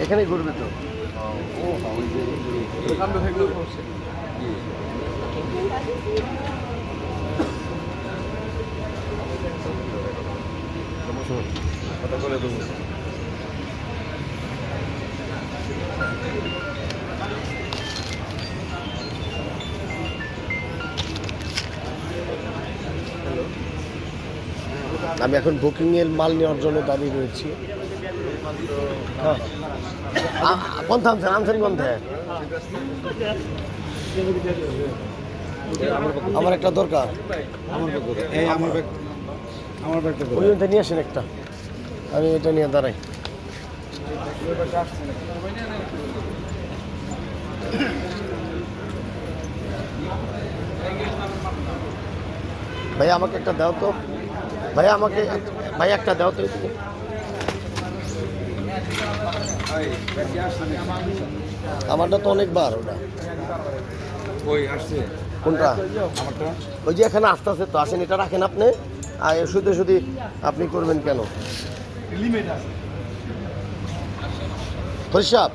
এখানে ঘুরবে তো কথা বলে দেবো। আমি এখন বুকিং এর মাল নেওয়ার জন্য দাঁড়িয়ে রয়েছি। কোন থামছেন আনছেন কোন থেকে? আমার একটা দরকার। ওই নিয়ে আসেন একটা, আমি এটা নিয়ে দাঁড়াই। ভাইয়া আমাকে একটা দাও তো, ভাইয়া আমাকে ভাইয়া একটা দাও তো। আমারটা তো অনেকবার ওটা। ওই আসছে কোনটা? আমারটা ওই যে এখানে আস্তে আস্তে তো আসেন, এটা রাখেন আপনি। আর শুধু শুধু আপনি করবেন কেন? লিমিট আছে। হরিসাব